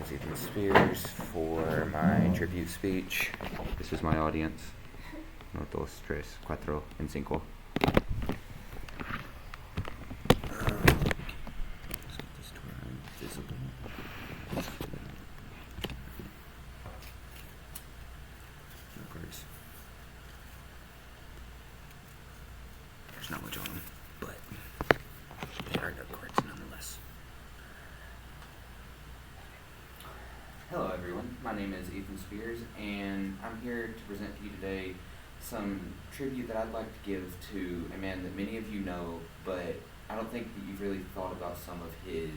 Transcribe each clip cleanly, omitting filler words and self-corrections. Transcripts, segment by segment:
is Ethan Spears for my tribute speech. This is my audience. Uno, dos, tres, cuatro, and cinco. There's not much on them, but they are note cards nonetheless. Hello everyone, my name is Ethan Spears, and I'm here to present to you today some tribute that I'd like to give to a man that many of you know, but I don't think that you've really thought about some of his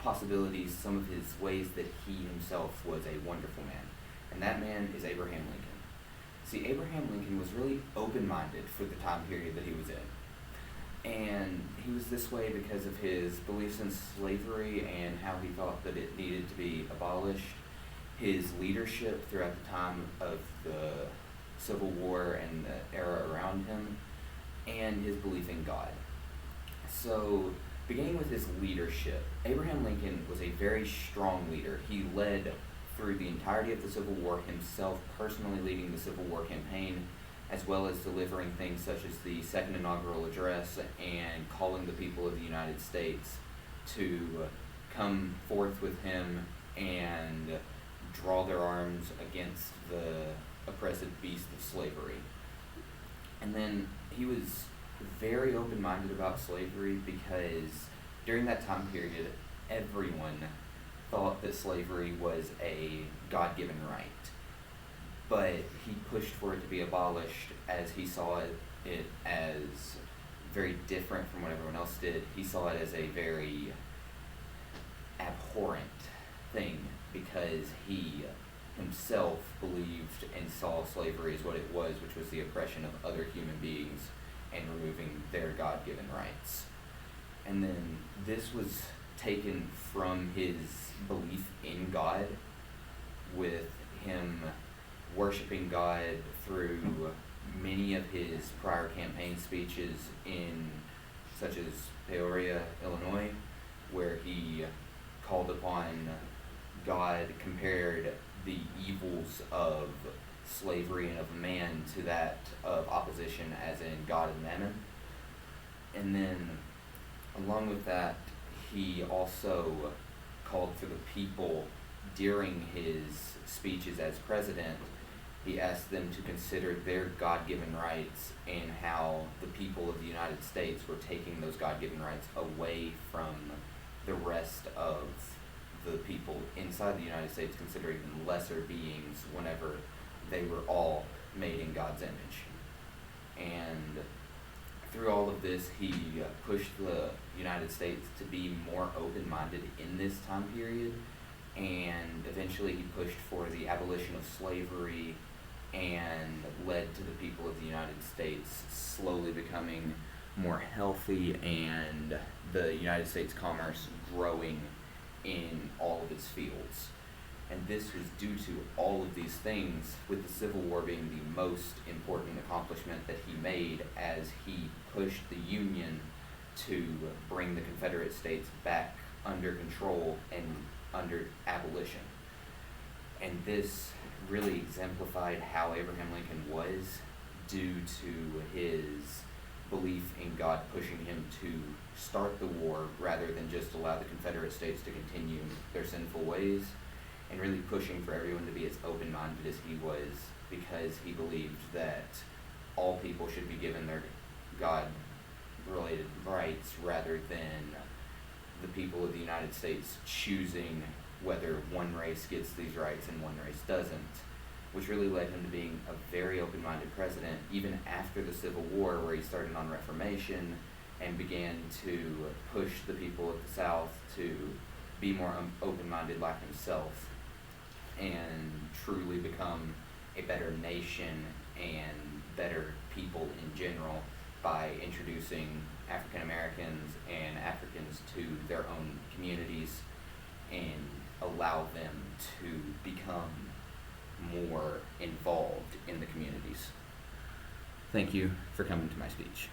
possibilities, some of his ways that he himself was a wonderful man. And that man is Abraham Lincoln. See, Abraham Lincoln was really open-minded for the time period that he was in. And he was this way because of his beliefs in slavery and how he thought that it needed to be abolished, his leadership throughout the time of the Civil War and the era around him, and his belief in God. So, beginning with his leadership, Abraham Lincoln was a very strong leader. He led through the entirety of the Civil War himself, personally leading the Civil War campaign, as well as delivering things such as the Second Inaugural Address and calling the people of the United States to come forth with him and draw their arms against the oppressive beast of slavery. And then he was very open-minded about slavery because during that time period, everyone thought that slavery was a God-given right. But he pushed for it to be abolished as he saw it as very different from what everyone else did. He saw it as a very abhorrent thing because he himself believed and saw slavery as what it was, which was the oppression of other human beings and removing their God-given rights. And then this was taken from his belief in God, with him worshiping God through many of his prior campaign speeches in such as Peoria, Illinois, where he called upon God, compared the evils of slavery and of man to that of opposition as in God and mammon. And then along with that, he also called for the people during his speeches as president. He asked them to consider their God-given rights and how the people of the United States were taking those God-given rights away from the rest of the people inside the United States, considered them lesser beings whenever they were all made in God's image. And through all of this, he pushed the United States to be more open-minded in this time period, and eventually he pushed for the abolition of slavery and led to the people of the United States slowly becoming more healthy and the United States commerce growing in all of its fields. And this was due to all of these things, with the Civil War being the most important accomplishment that he made, as he pushed the Union to bring the Confederate States back under control and under abolition. And this really exemplified how Abraham Lincoln was, due to his belief in God pushing him to start the war rather than just allow the Confederate States to continue their sinful ways, and really pushing for everyone to be as open-minded as he was, because he believed that all people should be given their God-related rights rather than the people of the United States choosing whether one race gets these rights and one race doesn't, which really led him to being a very open-minded president, even after the Civil War, where he started on Reformation and began to push the people of the South to be more open-minded like himself and truly become a better nation and better people in general by introducing African Americans and Africans to their own communities and allow them to become more involved in the communities. Thank you for coming to my speech.